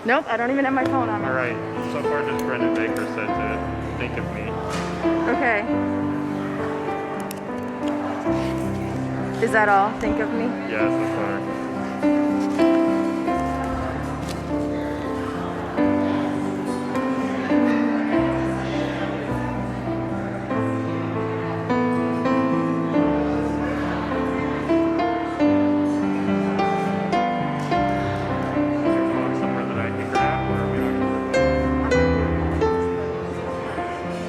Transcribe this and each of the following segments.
Nope, I don't even have my phone on me. All right. So far, just Brendan Baker said to think of me. Okay. Is that all? Think of me? Yeah, so far. Somewhere that I can grab, or are we looking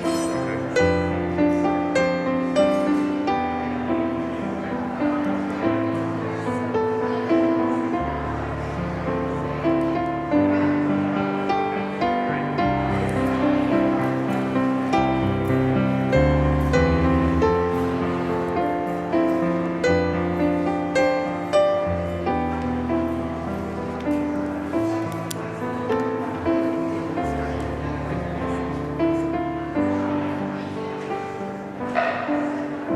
Yeah, thank you. Thank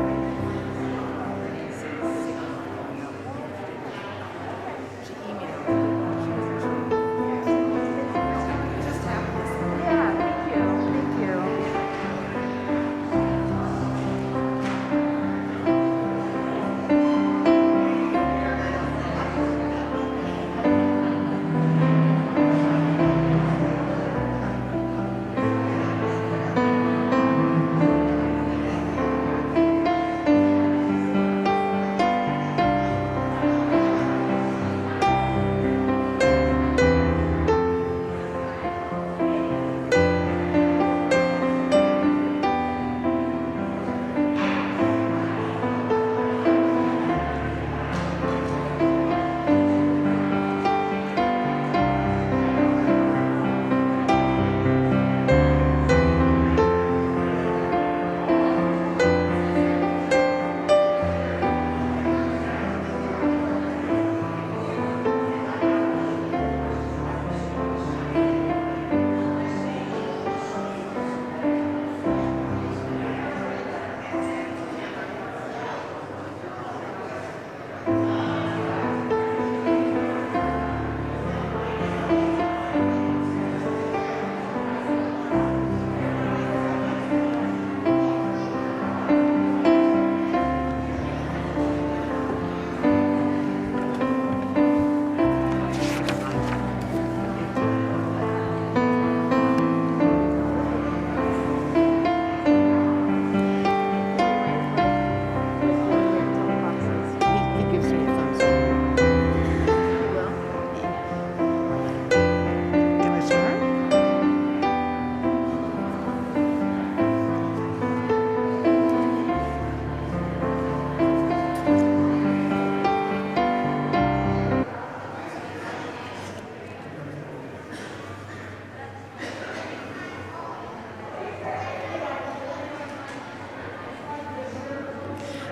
you. He gives me a thumbs up. Can I start?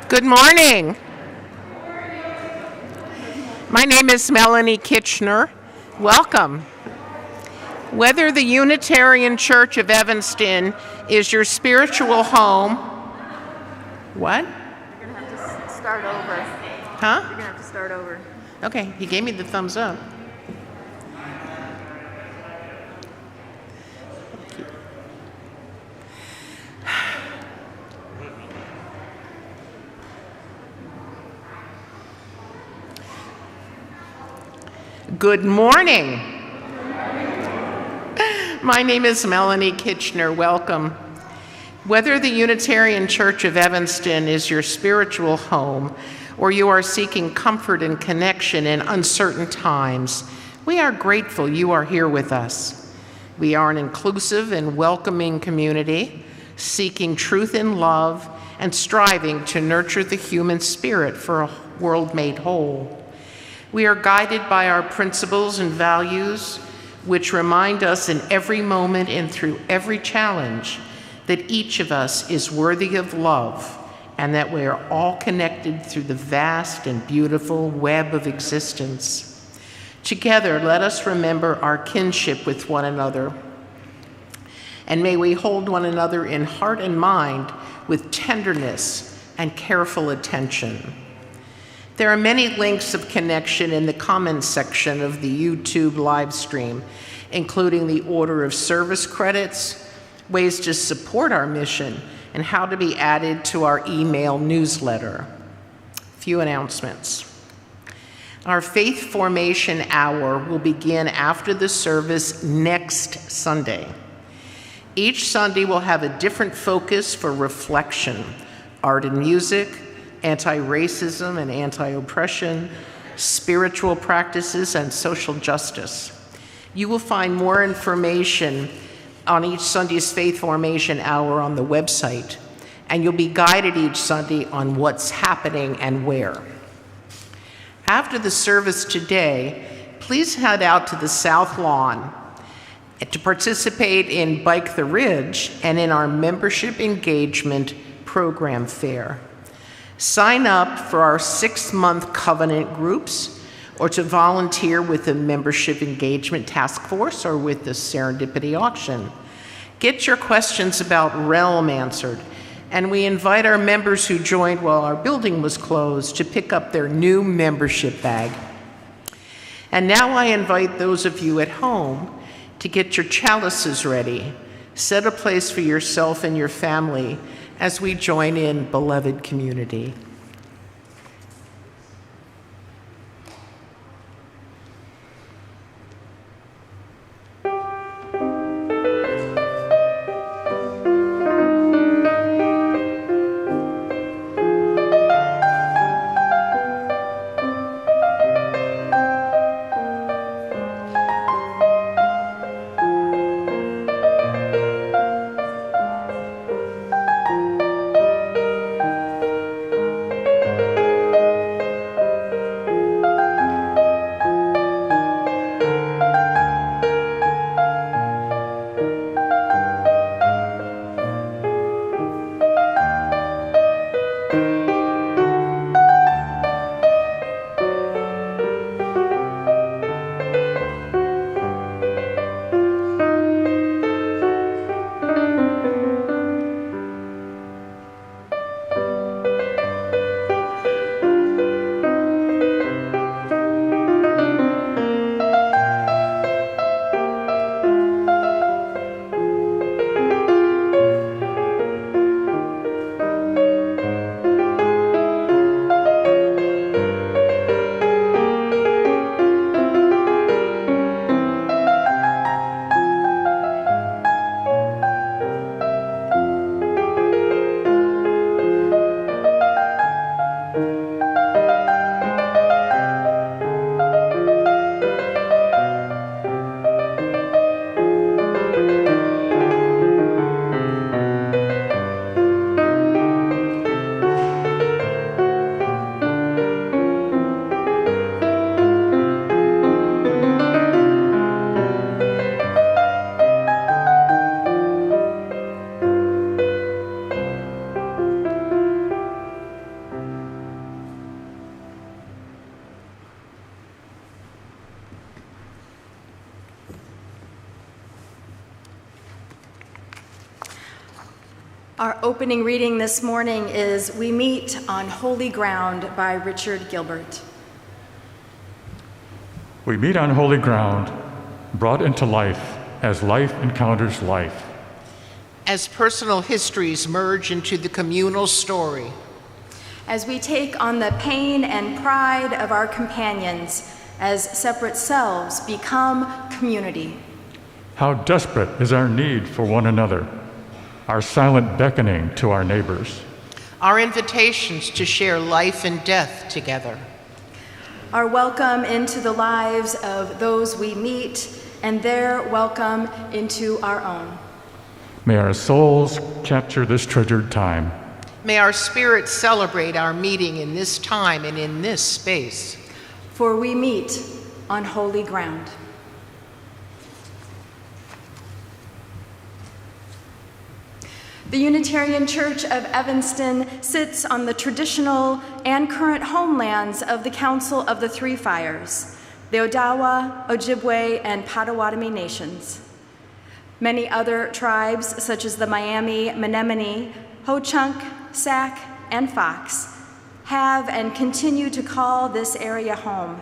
Good morning. My name is Melanie Kitchener. Welcome. Whether the Unitarian Church of Evanston is your spiritual home, what? You're gonna have to start over. Huh? You're gonna have to start over. Okay, he gave me the thumbs up. Good morning. My name is Melanie Kitchener. Welcome. Whether the Unitarian Church of Evanston is your spiritual home or you are seeking comfort and connection in uncertain times, we are grateful you are here with us. We are an inclusive and welcoming community, seeking truth and love and striving to nurture the human spirit for a world made whole. We are guided by our principles and values, which remind us in every moment and through every challenge that each of us is worthy of love and that we are all connected through the vast and beautiful web of existence. Together, let us remember our kinship with one another. And may we hold one another in heart and mind with tenderness and careful attention. There are many links of connection in the comments section of the YouTube live stream, including the order of service credits, ways to support our mission, and how to be added to our email newsletter. A few announcements. Our Faith Formation Hour will begin after the service next Sunday. Each Sunday will have a different focus for reflection: art and music, anti-racism and anti-oppression, spiritual practices, and social justice. You will find more information on each Sunday's Faith Formation Hour on the website, and you'll be guided each Sunday on what's happening and where. After the service today, please head out to the South Lawn to participate in Bike the Ridge and in our membership engagement program fair. Sign up for our 6-month covenant groups or to volunteer with the membership engagement task force or with the serendipity auction. Get your questions about Realm answered, and we invite our members who joined while our building was closed to pick up their new membership bag. And now I invite those of you at home to get your chalices ready. Set a place for yourself and your family as we join in beloved community. Our opening reading this morning is We Meet on Holy Ground by Richard Gilbert. We meet on holy ground, brought into life as life encounters life. As personal histories merge into the communal story. As we take on the pain and pride of our companions, as separate selves become community. How desperate is our need for one another, our silent beckoning to our neighbors. Our invitations to share life and death together. Our welcome into the lives of those we meet and their welcome into our own. May our souls capture this treasured time. May our spirits celebrate our meeting in this time and in this space. For we meet on holy ground. The Unitarian Church of Evanston sits on the traditional and current homelands of the Council of the Three Fires, the Odawa, Ojibwe, and Potawatomi nations. Many other tribes, such as the Miami, Menominee, Ho-Chunk, Sac, and Fox, have and continue to call this area home.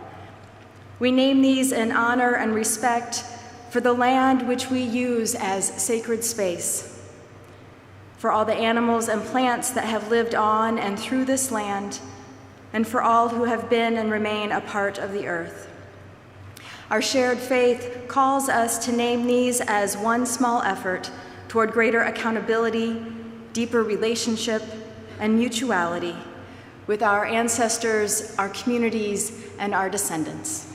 We name these in honor and respect for the land which we use as sacred space, for all the animals and plants that have lived on and through this land, and for all who have been and remain a part of the earth. Our shared faith calls us to name these as one small effort toward greater accountability, deeper relationship, and mutuality with our ancestors, our communities, and our descendants.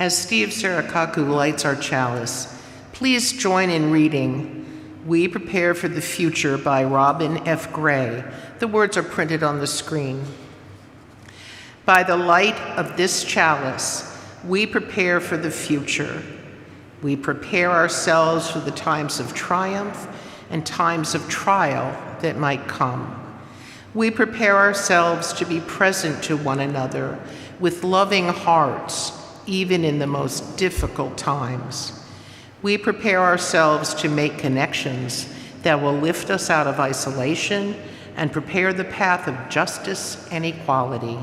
As Steve Sarakaku lights our chalice, please join in reading We Prepare for the Future by Robin F. Gray. The words are printed on the screen. By the light of this chalice, we prepare for the future. We prepare ourselves for the times of triumph and times of trial that might come. We prepare ourselves to be present to one another with loving hearts, even in the most difficult times. We prepare ourselves to make connections that will lift us out of isolation and prepare the path of justice and equality.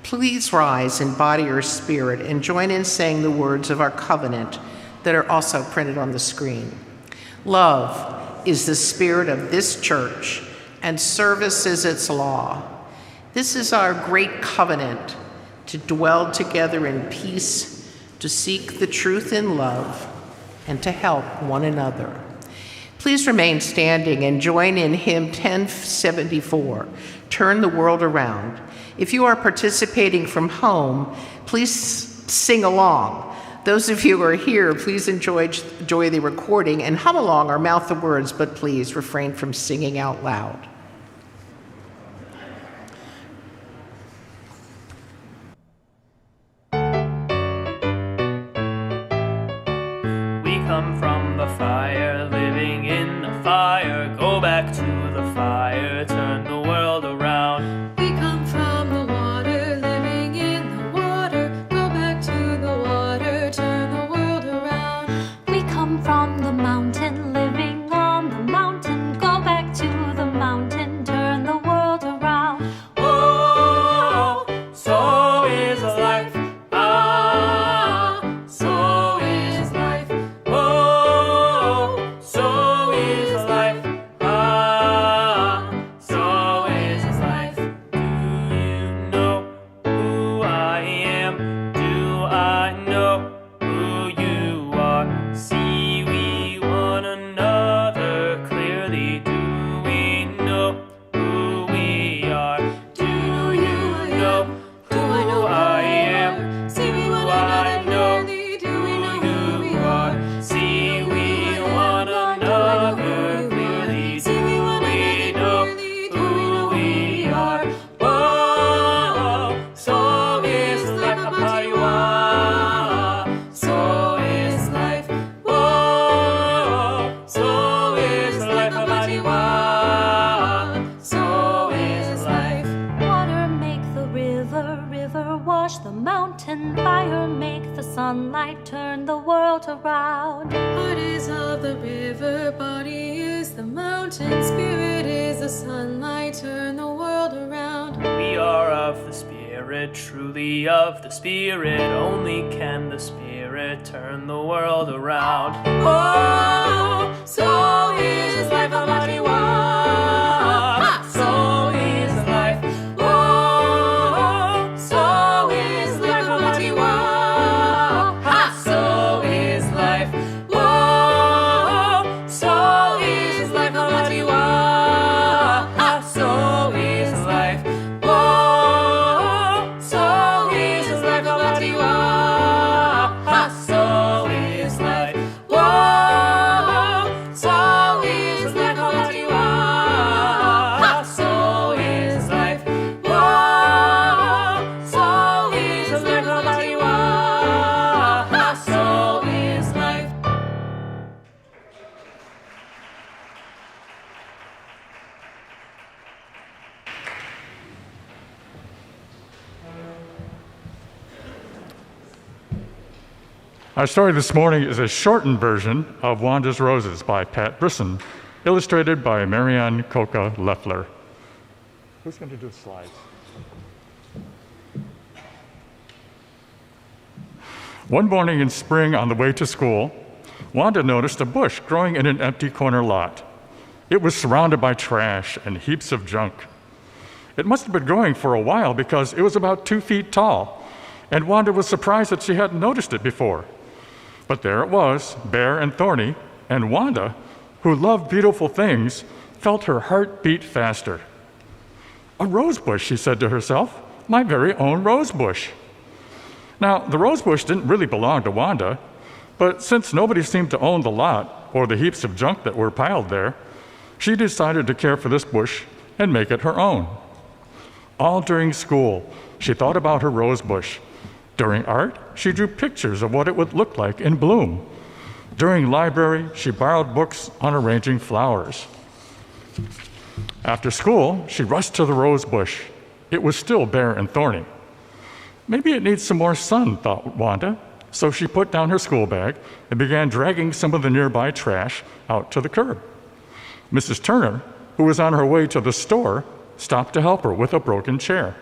Please rise in body or spirit and join in saying the words of our covenant that are also printed on the screen. Love is the spirit of this church, and service is its law. This is our great covenant, to dwell together in peace, to seek the truth in love, and to help one another. Please remain standing and join in hymn 1074, Turn the World Around. If you are participating from home, please sing along. Those of you who are here, please enjoy the recording and hum along or mouth the words, but please refrain from singing out loud. Come from the fire, living in the fire, go back to the fire, turn the world around. We come from the water, living in the water, go back to the water, turn the world around. We come from the mountain, living on the mountain, go back to the mountain, turn the world around. Oh, so is life. So is life. So is life. So is life. Do you know who I am? Do I know who you are? See we one another clearly. Do we know who we are? Do you know who I am? See we one I another know clearly, do we know who we you are? are. See we one another clearly. See we one We another know clearly, do we know who we are. Whoa, so is life a party. Whoa, so is life. Whoa, so is life a party. Whoa, so is life. Water make the river, river wash the mountain, fire make the sunlight, turn the world around. Heart is of the river, body is the mountain, spirit is the sunlight, turn the world around. We are of the Spirit, truly of the Spirit. Only can the Spirit turn the world around. Oh, so is life a mighty one. So is life. Oh, so is life a mighty one. So is life. Oh, so is life a mighty one. So is life. Oh, so is life a mighty one. So is life. Oh, so is life a mighty one. So is life. Oh, so is life a mighty one. So is life. Our story this morning is a shortened version of Wanda's Roses by Pat Brisson. illustrated by Marianne Coca Leffler. Who's going to do the slides? One morning in spring on the way to school, Wanda noticed a bush growing in an empty corner lot. It was surrounded by trash and heaps of junk. It must have been growing for a while because it was about 2 feet tall, and Wanda was surprised that she hadn't noticed it before. But there it was, bare and thorny, and Wanda, who loved beautiful things, felt her heart beat faster. "A rose bush," she said to herself, "my very own rose bush." Now, the rose bush didn't really belong to Wanda, but since nobody seemed to own the lot or the heaps of junk that were piled there, she decided to care for this bush and make it her own. All during school, she thought about her rose bush. During art, she drew pictures of what it would look like in bloom. During library, she borrowed books on arranging flowers. After school, she rushed to the rose bush. It was still bare and thorny. Maybe it needs some more sun, thought Wanda, so she put down her school bag and began dragging some of the nearby trash out to the curb. Mrs. Turner, who was on her way to the store, stopped to help her with a broken chair.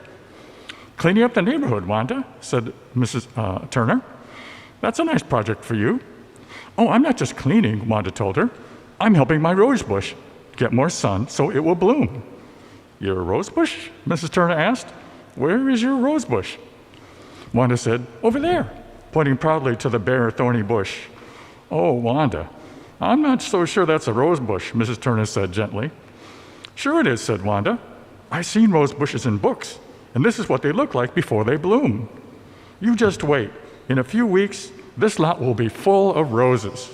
"Cleaning up the neighborhood, Wanda," said Mrs. Turner. "That's a nice project for you." "Oh, I'm not just cleaning," Wanda told her. "I'm helping my rose bush get more sun so it will bloom." "Your rose bush?" Mrs. Turner asked. "Where is your rose bush?" Wanda said, "Over there," pointing proudly to the bare, thorny bush. "Oh, Wanda, I'm not so sure that's a rose bush," Mrs. Turner said gently. "Sure it is," said Wanda. "I've seen rose bushes in books, and this is what they look like before they bloom. You just wait. In a few weeks, this lot will be full of roses."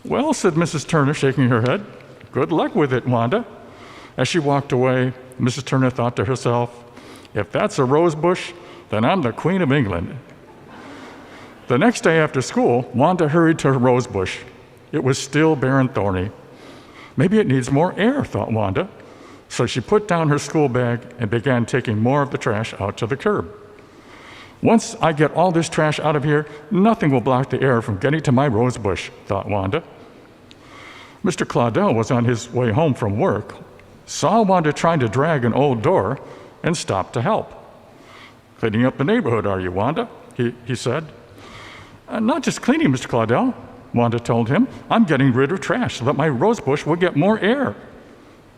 "Well," said Mrs. Turner, shaking her head, "good luck with it, Wanda." As she walked away, Mrs. Turner thought to herself, "If that's a rose bush, then I'm the Queen of England." The next day after school, Wanda hurried to her rose bush. It was still bare and thorny. Maybe it needs more air, thought Wanda. So she put down her school bag and began taking more of the trash out to the curb. "Once I get all this trash out of here, nothing will block the air from getting to my rose bush," thought Wanda. Mr. Claudel was on his way home from work, saw Wanda trying to drag an old door, and stopped to help. "Cleaning up the neighborhood, are you, Wanda?" he said. "Not just cleaning, Mr. Claudel," Wanda told him. "I'm getting rid of trash so that my rose bush will get more air."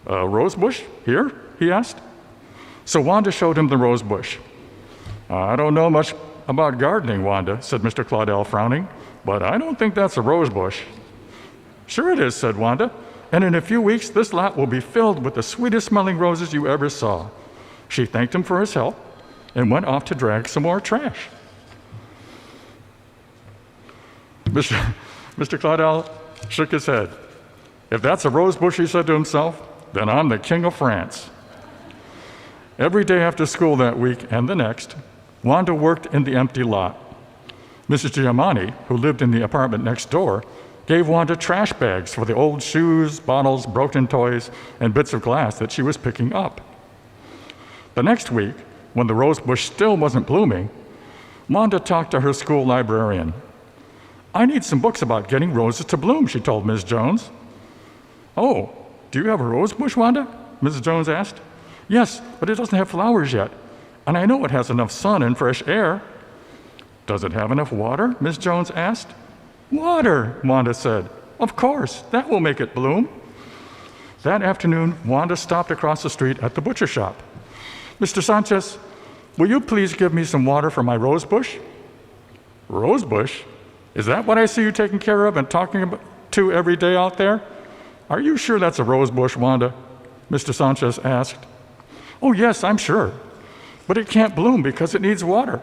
"A rose bush? Here?" he asked. So Wanda showed him the rose bush. "I don't know much about gardening, Wanda," said Mr. Claudel, frowning, "but I don't think that's a rose bush." "Sure it is," said Wanda, "and in a few weeks this lot will be filled with the sweetest smelling roses you ever saw." She thanked him for his help and went off to drag some more trash. Mr. Claudel shook his head. "If that's a rose bush," he said to himself, "then I'm the King of France." Every day after school that week and the next, Wanda worked in the empty lot. Mrs. Giamatti, who lived in the apartment next door, gave Wanda trash bags for the old shoes, bottles, broken toys, and bits of glass that she was picking up. The next week, when the rose bush still wasn't blooming, Wanda talked to her school librarian. "I need some books about getting roses to bloom," she told Ms. Jones. "Oh, do you have a rose bush, Wanda?" Mrs. Jones asked. "Yes, but it doesn't have flowers yet, and I know it has enough sun and fresh air." "Does it have enough water?" Ms. Jones asked. "Water," Wanda said. "Of course, that will make it bloom." That afternoon, Wanda stopped across the street at the butcher shop. "Mr. Sanchez, will you please give me some water for my rose bush?" "Rose bush? Is that what I see you taking care of and talking to every day out there? Are you sure that's a rose bush, Wanda?" Mr. Sanchez asked. "Oh, yes, I'm sure. But it can't bloom because it needs water."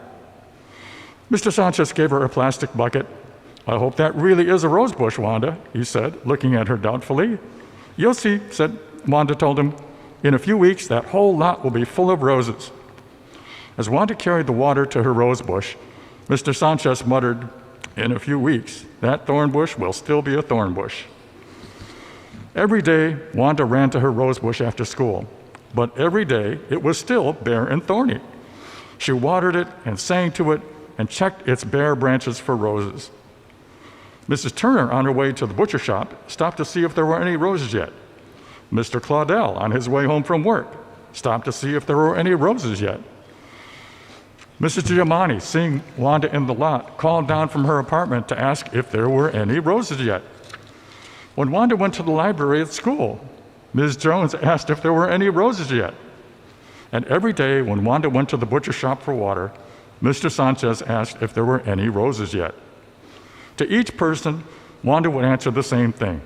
Mr. Sanchez gave her a plastic bucket. "I hope that really is a rose bush, Wanda," he said, looking at her doubtfully. "You'll see," Wanda told him. "In a few weeks, that whole lot will be full of roses." As Wanda carried the water to her rose bush, Mr. Sanchez muttered, "In a few weeks, that thorn bush will still be a thorn bush." Every day, Wanda ran to her rose bush after school, but every day it was still bare and thorny. She watered it and sang to it and checked its bare branches for roses. Mrs. Turner, on her way to the butcher shop, stopped to see if there were any roses yet. Mr. Claudel, on his way home from work, stopped to see if there were any roses yet. Mrs. Giamatti, seeing Wanda in the lot, called down from her apartment to ask if there were any roses yet. When Wanda went to the library at school, Ms. Jones asked if there were any roses yet. And every day when Wanda went to the butcher shop for water, Mr. Sanchez asked if there were any roses yet. To each person, Wanda would answer the same thing.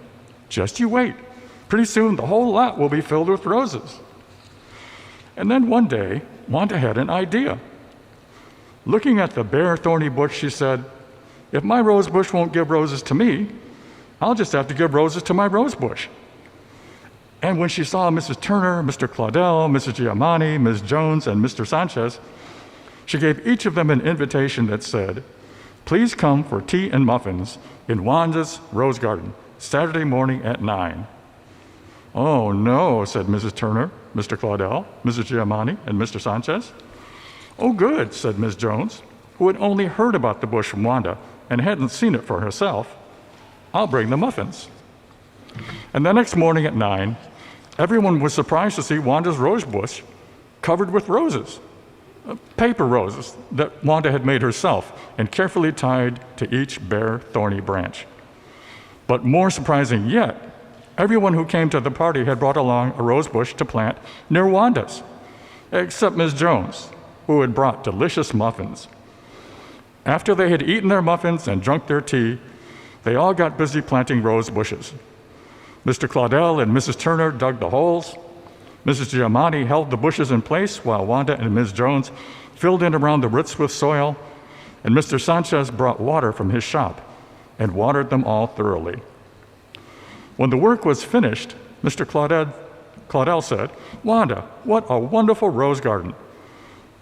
Just you wait. Pretty soon the whole lot will be filled with roses. And then one day, Wanda had an idea. Looking at the bare, thorny bush, she said, if my rose bush won't give roses to me, I'll just have to give roses to my rose bush. And when she saw Mrs. Turner, Mr. Claudel, Mrs. Giamatti, Ms. Jones, and Mr. Sanchez, she gave each of them an invitation that said, please come for tea and muffins in Wanda's Rose Garden, Saturday morning at 9. Oh no, said Mrs. Turner, Mr. Claudel, Mrs. Giamatti, and Mr. Sanchez. Oh good, said Ms. Jones, who had only heard about the bush from Wanda and hadn't seen it for herself. I'll bring the muffins. And the next morning at 9, everyone was surprised to see Wanda's rose bush covered with roses, paper roses that Wanda had made herself and carefully tied to each bare, thorny branch. But more surprising yet, everyone who came to the party had brought along a rose bush to plant near Wanda's, except Ms. Jones, who had brought delicious muffins. After they had eaten their muffins and drunk their tea, they all got busy planting rose bushes. Mr. Claudel and Mrs. Turner dug the holes. Mrs. Giamatti held the bushes in place while Wanda and Ms. Jones filled in around the roots with soil, and Mr. Sanchez brought water from his shop and watered them all thoroughly. When the work was finished, Mr. Claudel said, Wanda, what a wonderful rose garden.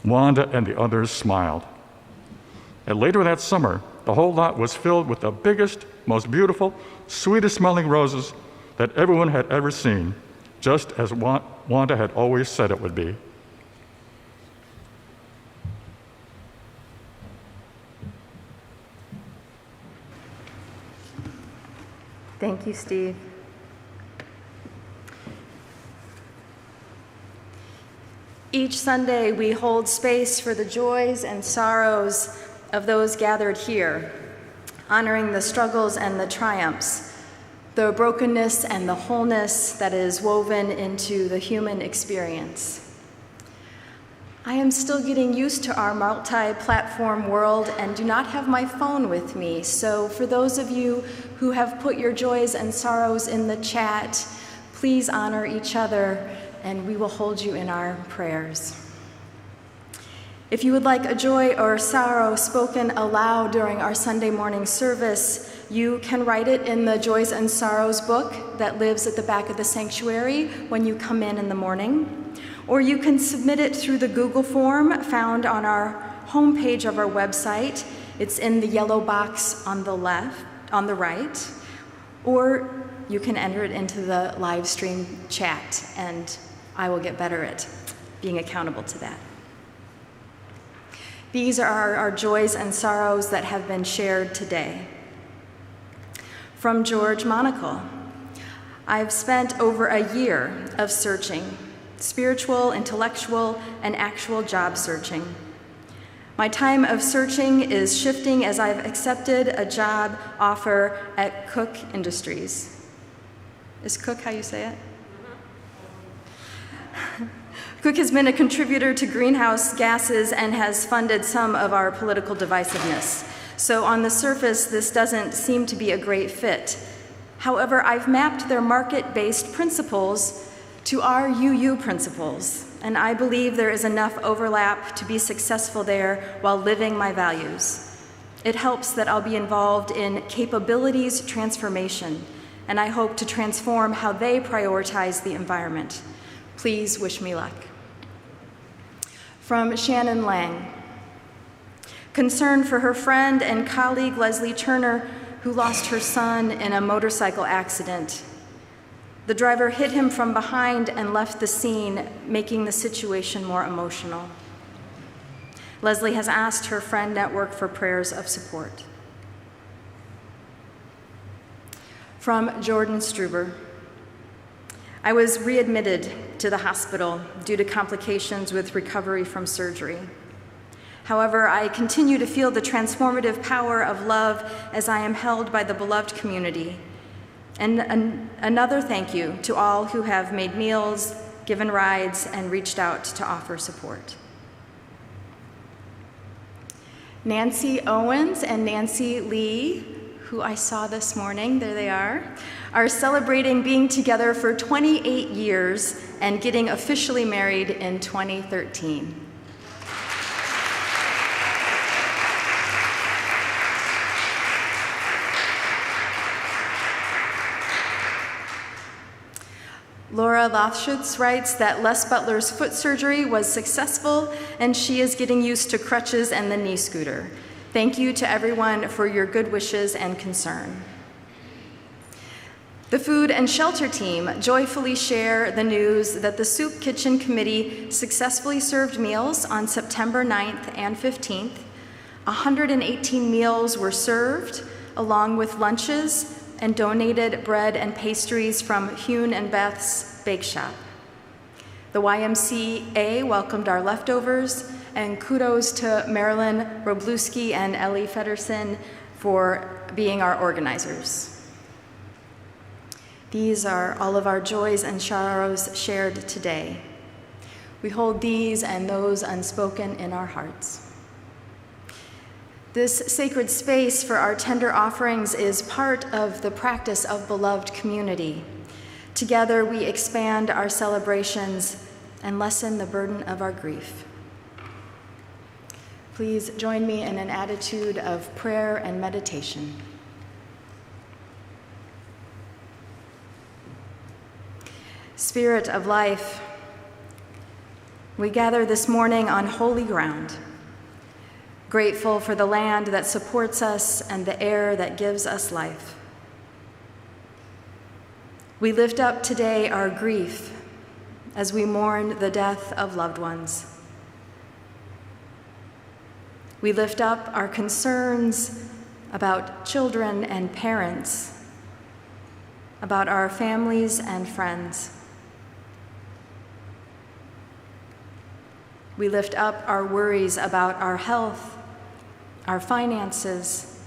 Wanda and the others smiled. And later that summer, the whole lot was filled with the biggest, most beautiful, sweetest smelling roses that everyone had ever seen, just as Wanda had always said it would be. Thank you, Steve. Each Sunday, we hold space for the joys and sorrows of those gathered here, honoring the struggles and the triumphs, the brokenness and the wholeness that is woven into the human experience. I am still getting used to our multi-platform world and do not have my phone with me, so for those of you who have put your joys and sorrows in the chat, please honor each other and we will hold you in our prayers. If you would like a joy or sorrow spoken aloud during our Sunday morning service, you can write it in the Joys and Sorrows book that lives at the back of the sanctuary when you come in the morning. Or you can submit it through the Google form found on our homepage of our website. It's in the yellow box on the right. Or you can enter it into the live stream chat, and I will get better at being accountable to that. These are our joys and sorrows that have been shared today. From George Monaco, I've spent over a year of searching, spiritual, intellectual, and actual job searching. My time of searching is shifting as I've accepted a job offer at Cook Industries. Is Cook how you say it? Cook has been a contributor to greenhouse gases and has funded some of our political divisiveness. So on the surface, this doesn't seem to be a great fit. However, I've mapped their market-based principles to our UU principles, and I believe there is enough overlap to be successful there while living my values. It helps that I'll be involved in capabilities transformation, and I hope to transform how they prioritize the environment. Please wish me luck. From Shannon Lang. Concern for her friend and colleague Leslie Turner, who lost her son in a motorcycle accident. The driver hit him from behind and left the scene, making the situation more emotional. Leslie has asked her friend network for prayers of support. From Jordan Struber. I was readmitted to the hospital due to complications with recovery from surgery. However, I continue to feel the transformative power of love as I am held by the beloved community. And another thank you to all who have made meals, given rides, and reached out to offer support. Nancy Owens and Nancy Lee, who I saw this morning, there they are celebrating being together for 28 years and getting officially married in 2013. Laura Lothschutz writes that Les Butler's foot surgery was successful and she is getting used to crutches and the knee scooter. Thank you to everyone for your good wishes and concern. The Food and Shelter team joyfully share the news that the Soup Kitchen Committee successfully served meals on September 9th and 15th. 118 meals were served, along with lunches, and donated bread and pastries from Hune and Beth's Bake Shop. The YMCA welcomed our leftovers, and kudos to Marilyn Robluski and Ellie Feddersen for being our organizers. These are all of our joys and sorrows shared today. We hold these and those unspoken in our hearts. This sacred space for our tender offerings is part of the practice of beloved community. Together we expand our celebrations and lessen the burden of our grief. Please join me in an attitude of prayer and meditation. Spirit of life, we gather this morning on holy ground, grateful for the land that supports us and the air that gives us life. We lift up today our grief as we mourn the death of loved ones. We lift up our concerns about children and parents, about our families and friends. We lift up our worries about our health, our finances,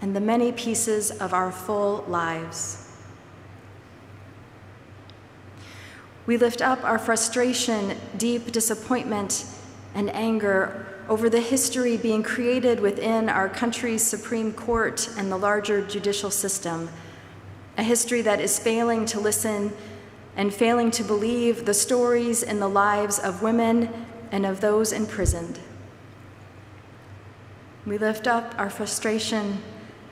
and the many pieces of our full lives. We lift up our frustration, deep disappointment, and anger over the history being created within our country's Supreme Court and the larger judicial system, a history that is failing to listen and failing to believe the stories in the lives of women and of those imprisoned. We lift up our frustration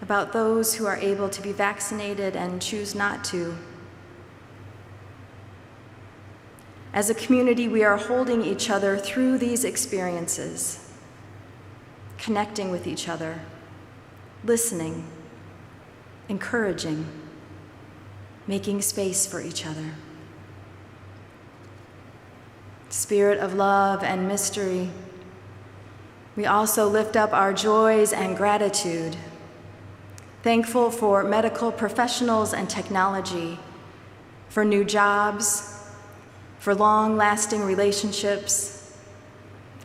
about those who are able to be vaccinated and choose not to. As a community, we are holding each other through these experiences, connecting with each other, listening, encouraging, making space for each other. Spirit of love and mystery, we also lift up our joys and gratitude, thankful for medical professionals and technology, for new jobs, for long-lasting relationships,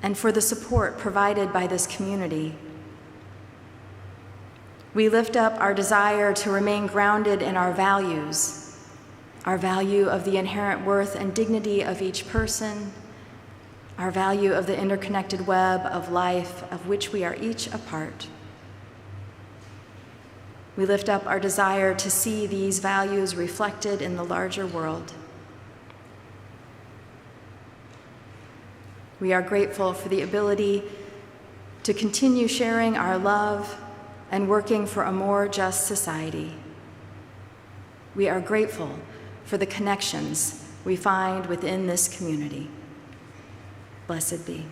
and for the support provided by this community. We lift up our desire to remain grounded in our values, our value of the inherent worth and dignity of each person, our value of the interconnected web of life of which we are each a part. We lift up our desire to see these values reflected in the larger world. We are grateful for the ability to continue sharing our love and working for a more just society. We are grateful for the connections we find within this community. Blessed be.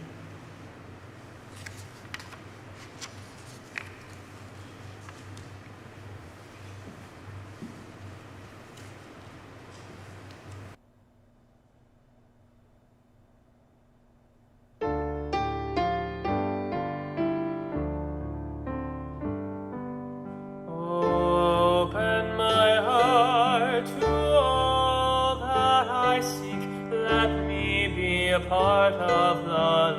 Open my a part of the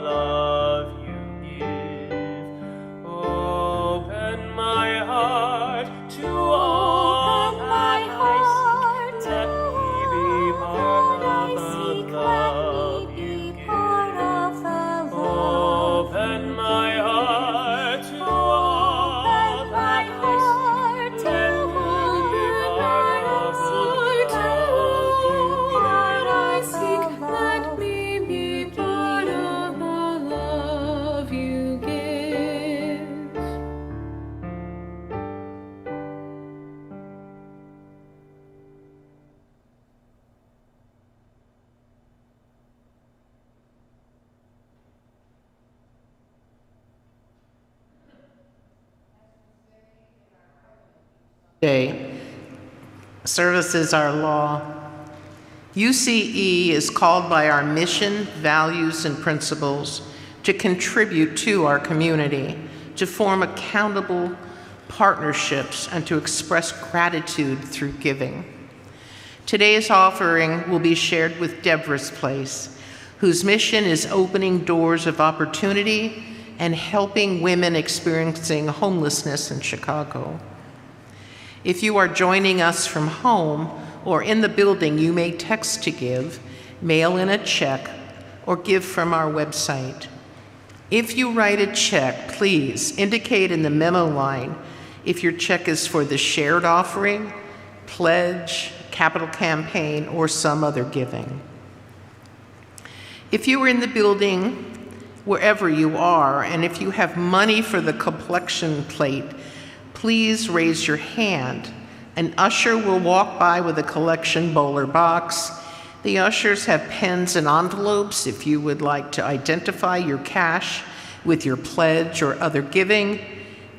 love you give. Open my heart to all that I seek. Let me be part of the love you give. Open my heart to all that I seek. Let me be part of the Let me be part of the love you give. Day. Services are law. UCE is called by our mission, values, and principles to contribute to our community, to form accountable partnerships, and to express gratitude through giving. Today's offering will be shared with Deborah's Place, whose mission is opening doors of opportunity and helping women experiencing homelessness in Chicago. If you are joining us from home or in the building, you may text to give, mail in a check, or give from our website. If you write a check, please indicate in the memo line if your check is for the shared offering, pledge, capital campaign, or some other giving. If you are in the building, wherever you are, and if you have money for the collection plate, please raise your hand. An usher will walk by with a collection bowl or box. The ushers have pens and envelopes if you would like to identify your cash with your pledge or other giving.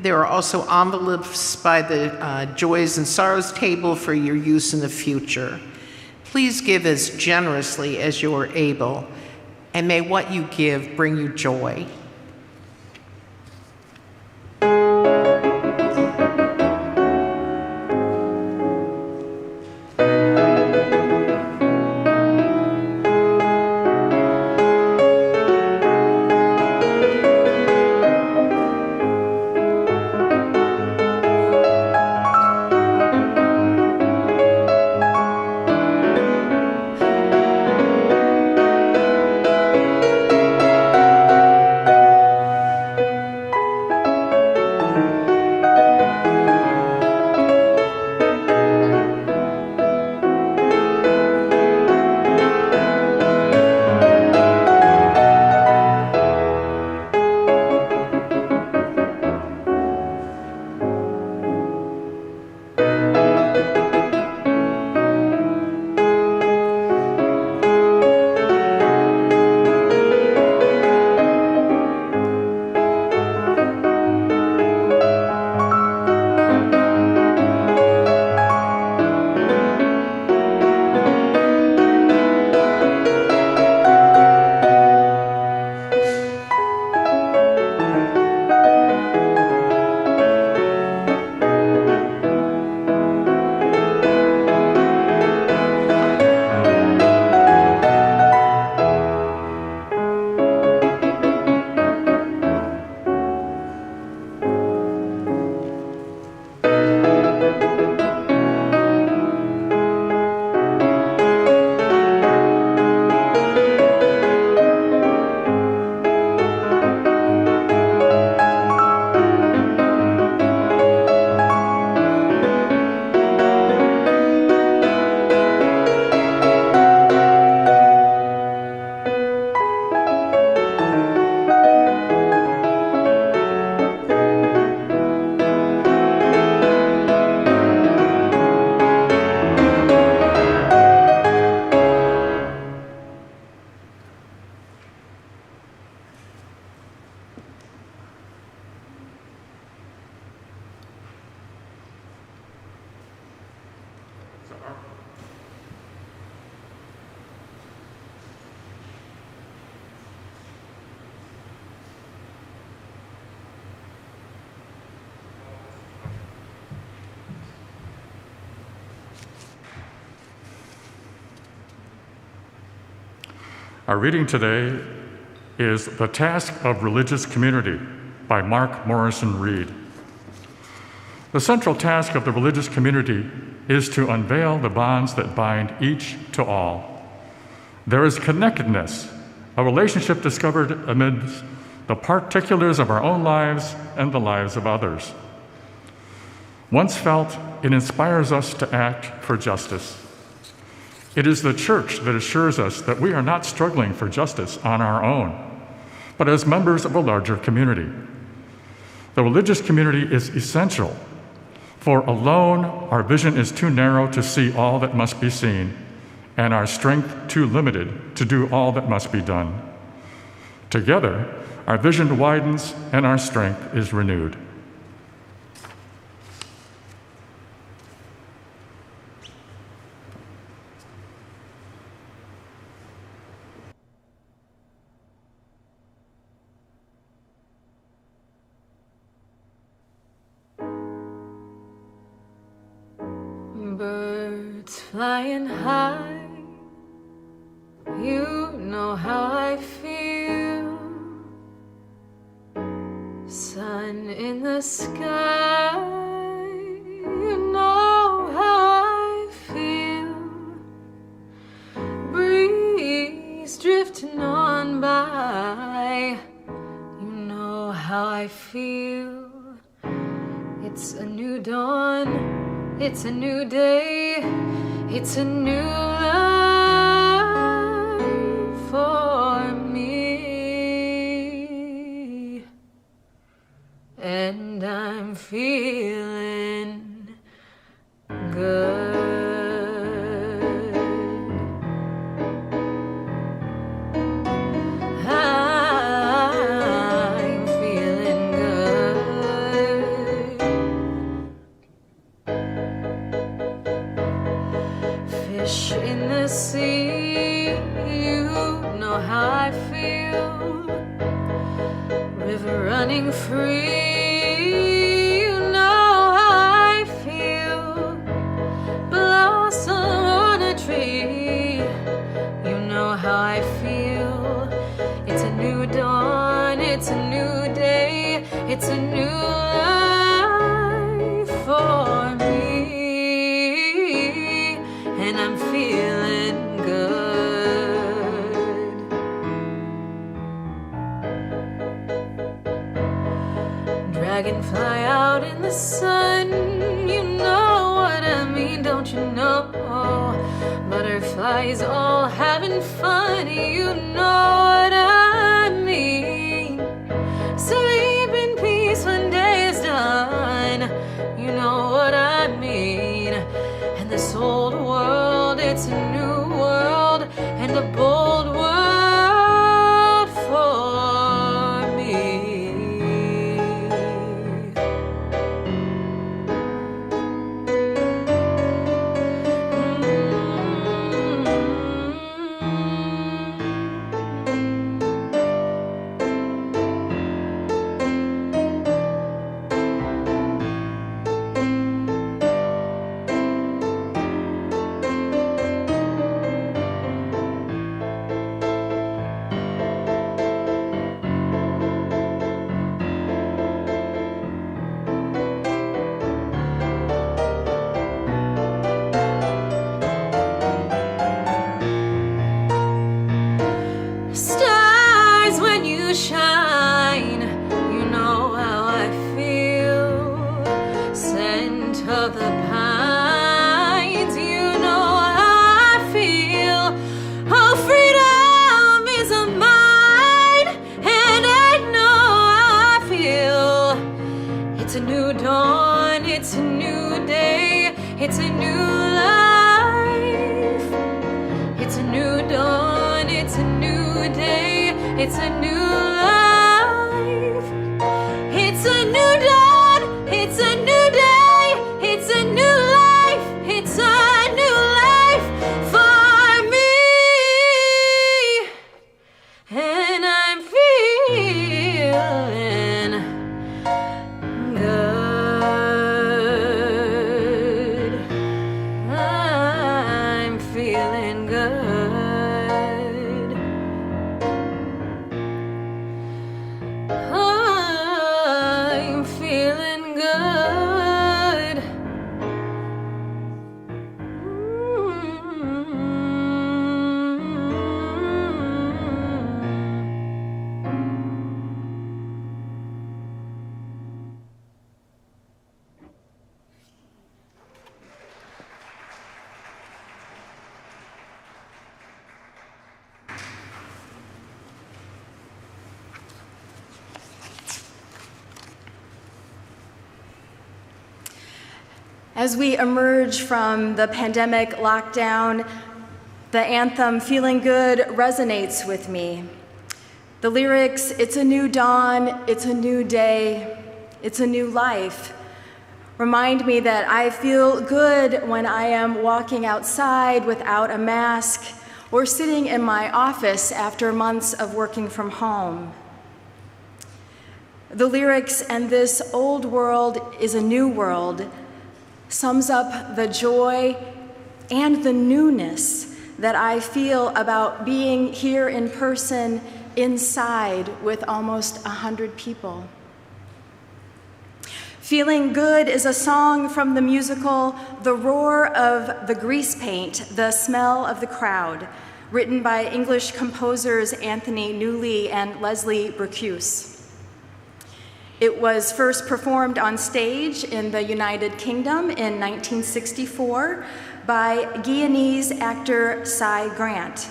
There are also envelopes by the Joys and Sorrows table for your use in the future. Please give as generously as you are able, and may what you give bring you joy. Our reading today is The Task of Religious Community by Mark Morrison Reed. The central task of the religious community is to unveil the bonds that bind each to all. There is connectedness, a relationship discovered amidst the particulars of our own lives and the lives of others. Once felt, it inspires us to act for justice. It is the church that assures us that we are not struggling for justice on our own, but as members of a larger community. The religious community is essential, for alone our vision is too narrow to see all that must be seen, and our strength too limited to do all that must be done. Together, our vision widens and our strength is renewed. Birds flying high, you know how I feel. Sun in the sky, you know how I feel. Breeze drifting on by, you know how I feel. It's a new dawn. It's a new day, it's a new life for me, and I'm feeling good. I'm feeling good. Fish in the sea, you know how I feel. River running free, you know how I feel. Blossom on a tree, you know how I feel. It's a new dawn, it's a new day, it's a new life for me, and I'm feeling good. Dragonfly out in the sun, you know what I mean, don't you know? Butterflies all having fun, you know what I mean. Sleep in peace when day is done, you know what I mean. And this old world, it's a new world, and a bold world for me. Stars when you shine, you know how I feel. Scent of the pines, you know how I feel. Oh, freedom is a mine, and I know how I feel. It's a new dawn, it's a new day, it's a new life. It's a new dawn, it's a new day, it's a new life. It's a new dawn, it's a new day, it's a new life, it's a new life for me, and I'm feeling good. I'm feeling good. As we emerge from the pandemic lockdown, the anthem Feeling Good resonates with me. The lyrics, it's a new dawn, it's a new day, it's a new life, remind me that I feel good when I am walking outside without a mask or sitting in my office after months of working from home. The lyrics, and this old world is a new world, sums up the joy and the newness that I feel about being here in person inside with almost 100 people. Feeling Good is a song from the musical The Roar of the Grease Paint, The Smell of the Crowd, written by English composers Anthony Newley and Leslie Bercuse. It was first performed on stage in the United Kingdom in 1964 by Guyanese actor Cy Grant,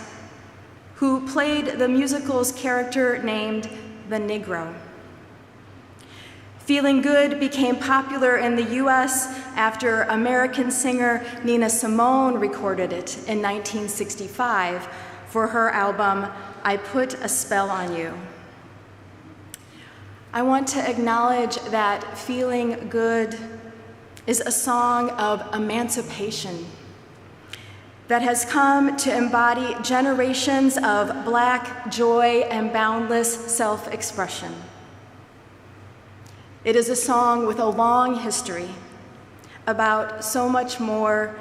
who played the musical's character named the Negro. Feeling Good became popular in the US after American singer Nina Simone recorded it in 1965 for her album, I Put a Spell on You. I want to acknowledge that Feeling Good is a song of emancipation that has come to embody generations of Black joy and boundless self-expression. It is a song with a long history about so much more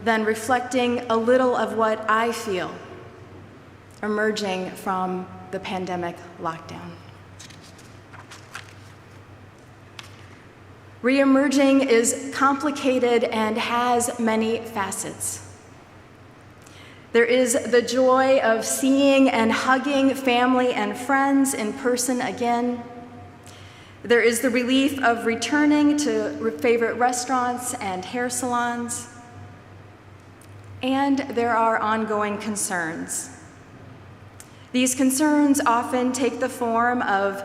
than reflecting a little of what I feel emerging from the pandemic lockdown. Reemerging is complicated and has many facets. There is the joy of seeing and hugging family and friends in person again. There is the relief of returning to favorite restaurants and hair salons. And there are ongoing concerns. These concerns often take the form of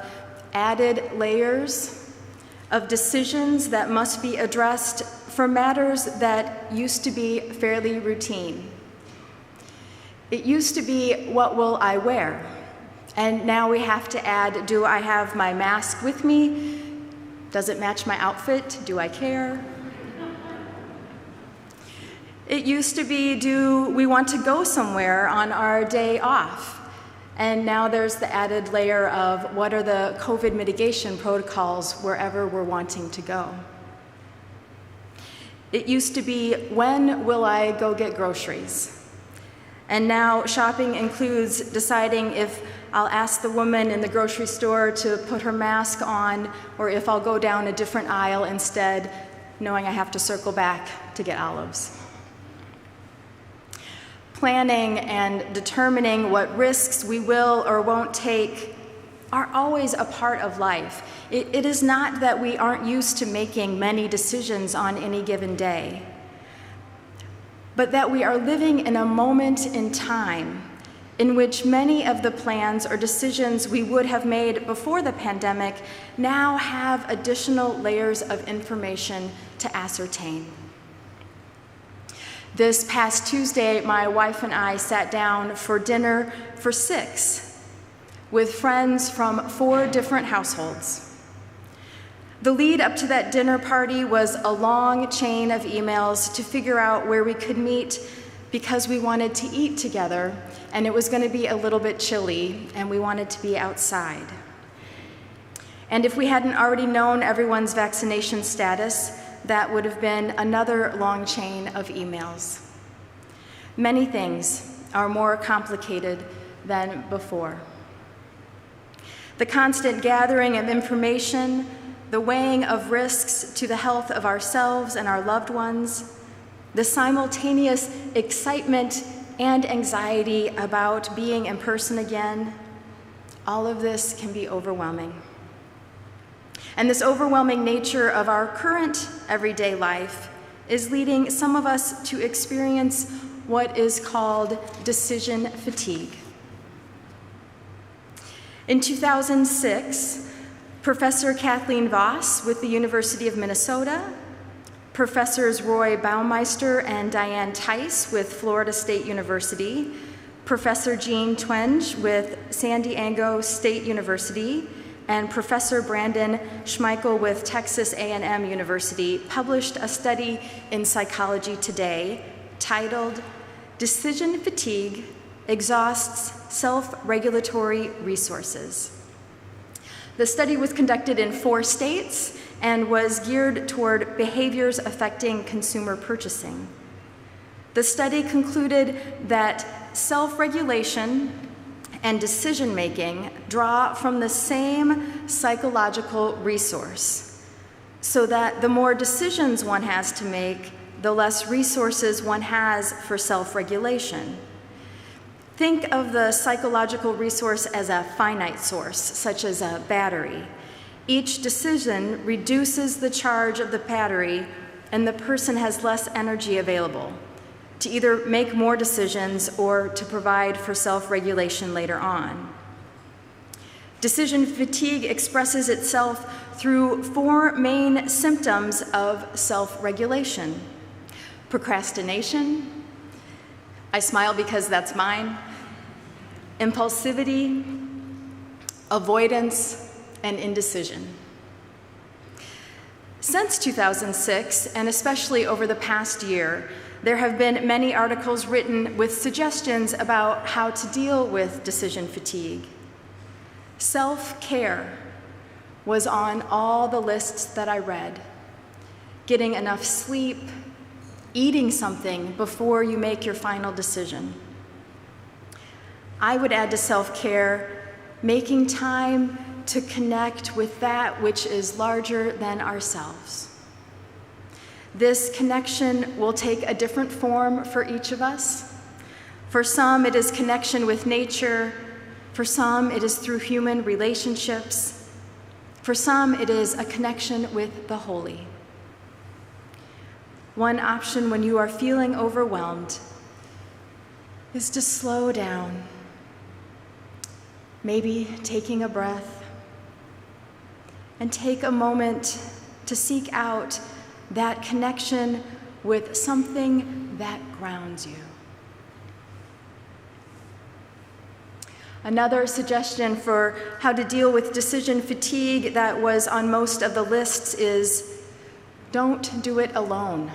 added layers of decisions that must be addressed for matters that used to be fairly routine. It used to be, what will I wear? And now we have to add, do I have my mask with me? Does it match my outfit? Do I care? It used to be, do we want to go somewhere on our day off? And now there's the added layer of, what are the COVID mitigation protocols wherever we're wanting to go? It used to be, when will I go get groceries? And now shopping includes deciding if I'll ask the woman in the grocery store to put her mask on, or if I'll go down a different aisle instead, knowing I have to circle back to get olives. Planning and determining what risks we will or won't take are always a part of life. It is not that we aren't used to making many decisions on any given day, but that we are living in a moment in time in which many of the plans or decisions we would have made before the pandemic now have additional layers of information to ascertain. This past Tuesday, my wife and I sat down for dinner for 6 with friends from 4 different households. The lead up to that dinner party was a long chain of emails to figure out where we could meet because we wanted to eat together, and it was going to be a little bit chilly, and we wanted to be outside. And if we hadn't already known everyone's vaccination status, that would have been another long chain of emails. Many things are more complicated than before. The constant gathering of information, the weighing of risks to the health of ourselves and our loved ones, the simultaneous excitement and anxiety about being in person again, all of this can be overwhelming. And this overwhelming nature of our current everyday life is leading some of us to experience what is called decision fatigue. In 2006, Professor Kathleen Voss with the University of Minnesota Professors Roy Baumeister and Diane Tice with Florida State University, Professor Jean Twenge with San Diego State University, and Professor Brandon Schmeichel with Texas A&M University published a study in Psychology Today titled "Decision Fatigue Exhausts Self-Regulatory Resources." The study was conducted in 4 states and was geared toward behaviors affecting consumer purchasing. The study concluded that self-regulation and decision-making draw from the same psychological resource, so that the more decisions one has to make, the less resources one has for self-regulation. Think of the psychological resource as a finite source, such as a battery. Each decision reduces the charge of the battery, and the person has less energy available to either make more decisions or to provide for self-regulation later on. Decision fatigue expresses itself through 4 main symptoms of self-regulation: procrastination, I smile because that's mine, impulsivity, avoidance, and indecision. Since 2006, and especially over the past year, there have been many articles written with suggestions about how to deal with decision fatigue. Self-care was on all the lists that I read. Getting enough sleep, eating something before you make your final decision. I would add to self-care making time to connect with that which is larger than ourselves. This connection will take a different form for each of us. For some, it is connection with nature. For some, it is through human relationships. For some, it is a connection with the holy. One option when you are feeling overwhelmed is to slow down, maybe taking a breath, and take a moment to seek out that connection with something that grounds you. Another suggestion for how to deal with decision fatigue that was on most of the lists is don't do it alone.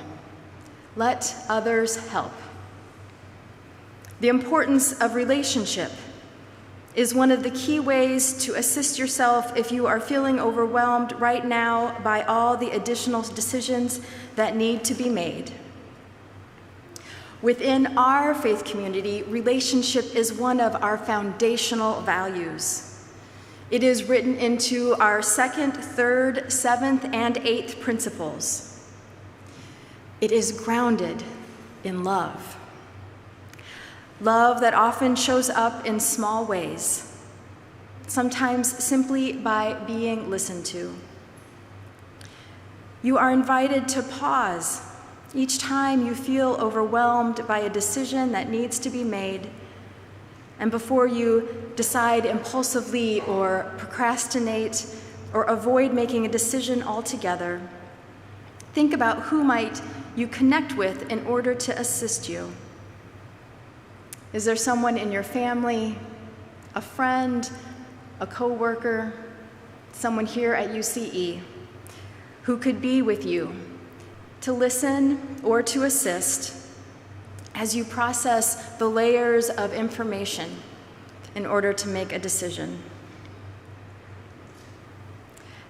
Let others help. The importance of relationship is one of the key ways to assist yourself if you are feeling overwhelmed right now by all the additional decisions that need to be made. Within our faith community, relationship is one of our foundational values. It is written into our 2nd, 3rd, 7th, and 8th principles. It is grounded in love. Love that often shows up in small ways, sometimes simply by being listened to. You are invited to pause each time you feel overwhelmed by a decision that needs to be made, and before you decide impulsively or procrastinate or avoid making a decision altogether, think about who might you connect with in order to assist you. Is there someone in your family, a friend, a coworker, someone here at UCE who could be with you to listen or to assist as you process the layers of information in order to make a decision?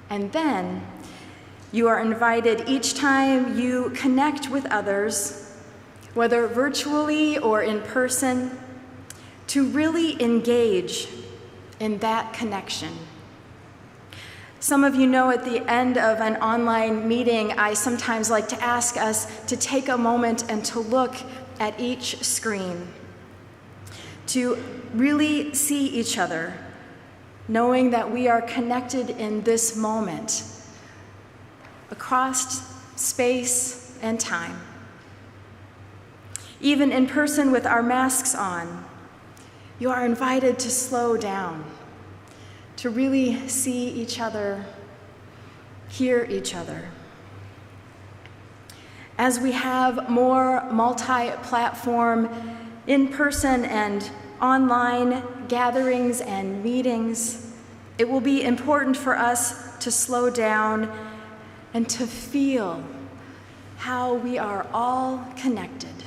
And then you are invited each time you connect with others, whether virtually or in person, to really engage in that connection. Some of you know at the end of an online meeting, I sometimes like to ask us to take a moment and to look at each screen, to really see each other, knowing that we are connected in this moment, across space and time. Even in person with our masks on, you are invited to slow down, to really see each other, hear each other. As we have more multi-platform in-person and online gatherings and meetings, it will be important for us to slow down and to feel how we are all connected,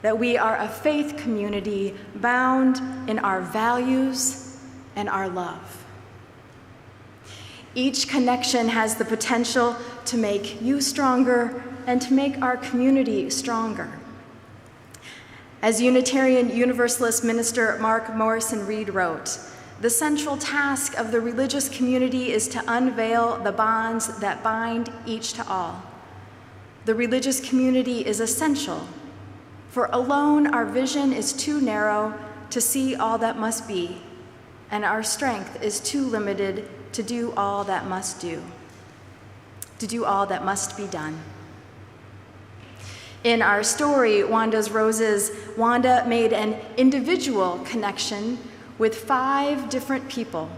that we are a faith community bound in our values and our love. Each connection has the potential to make you stronger and to make our community stronger. As Unitarian Universalist minister Mark Morrison Reed wrote, "The central task of the religious community is to unveil the bonds that bind each to all. The religious community is essential, for alone our vision is too narrow to see all that must be, and our strength is too limited to do all that must be done." In our story, Wanda's Roses, Wanda made an individual connection with 5 different people.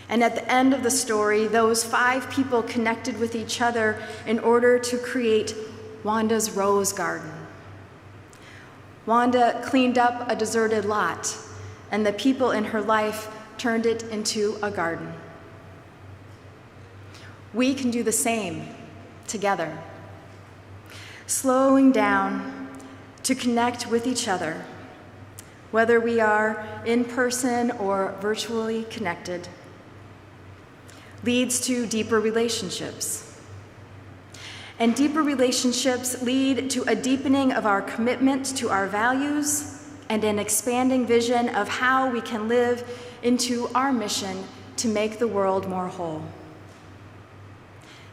And at the end of the story, those 5 people connected with each other in order to create Wanda's Rose Garden. Wanda cleaned up a deserted lot, and the people in her life turned it into a garden. We can do the same together, slowing down to connect with each other, whether we are in person or virtually connected, leads to deeper relationships. And deeper relationships lead to a deepening of our commitment to our values and an expanding vision of how we can live into our mission to make the world more whole.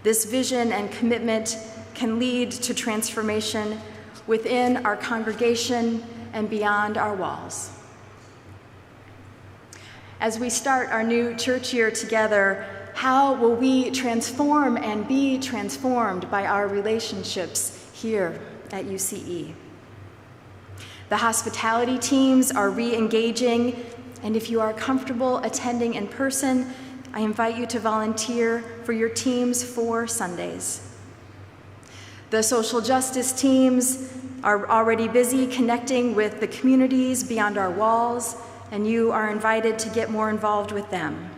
This vision and commitment can lead to transformation within our congregation and beyond our walls. As we start our new church year together, how will we transform and be transformed by our relationships here at UCE? The hospitality teams are re-engaging, and if you are comfortable attending in person, I invite you to volunteer for your teams for Sundays. The social justice teams are already busy connecting with the communities beyond our walls, and you are invited to get more involved with them.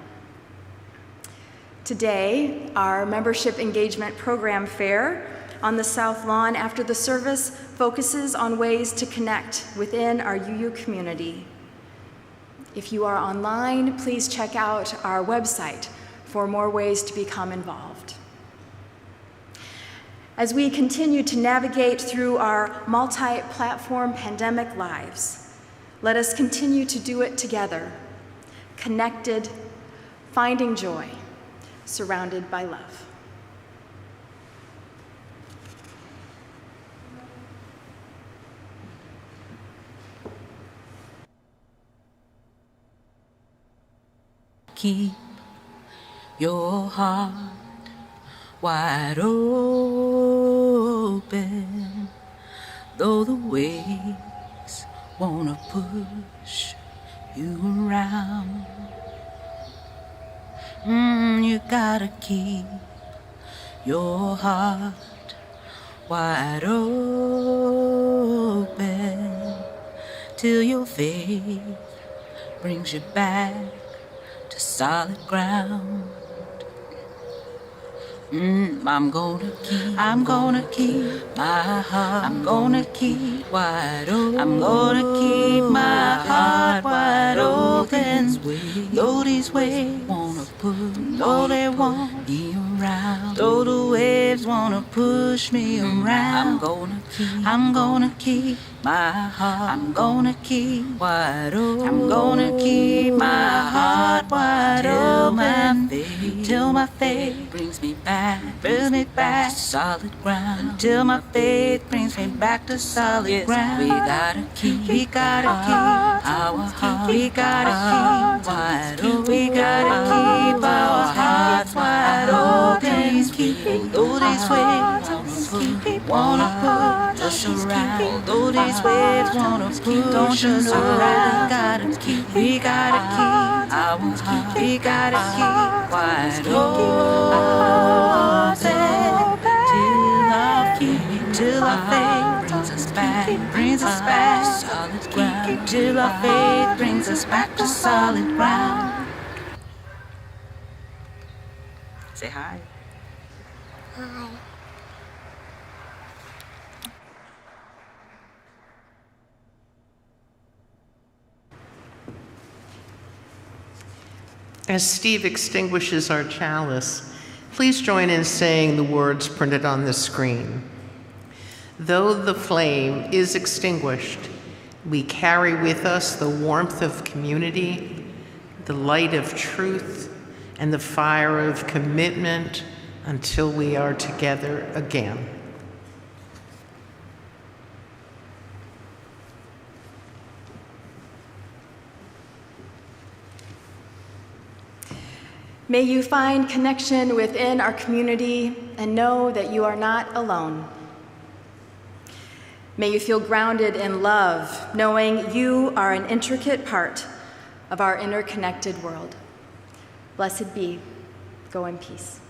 Today, our membership engagement program fair on the South Lawn after the service focuses on ways to connect within our UU community. If you are online, please check out our website for more ways to become involved. As we continue to navigate through our multi-platform pandemic lives, let us continue to do it together, connected, finding joy, surrounded by love. Keep your heart wide open, though the waves wanna push you around. You gotta keep your heart wide open till your faith brings you back to solid ground. I'm gonna keep my heart. I'm gonna keep wide open. I'm gonna keep my heart wide open. Though these waves wanna push, though they want me around, though the waves wanna push me around, I'm gonna keep my heart. I'm gonna keep wide open. I'm gonna keep my heart wide open till my faith brings me back to solid ground. Until my faith brings me back to solid ground. We gotta keep our heart. We gotta keep wide open. We gotta keep our hearts wide open. Though these waves wanna push us around, though these waves wanna push us around, we gotta keep our heart. We gotta keep wide open till till our faith brings us back to solid ground. Till our faith brings us back to solid ground. Say hi. Hi. As Steve extinguishes our chalice, please join in saying the words printed on the screen. Though the flame is extinguished, we carry with us the warmth of community, the light of truth, and the fire of commitment until we are together again. May you find connection within our community and know that you are not alone. May you feel grounded in love, knowing you are an intricate part of our interconnected world. Blessed be. Go in peace.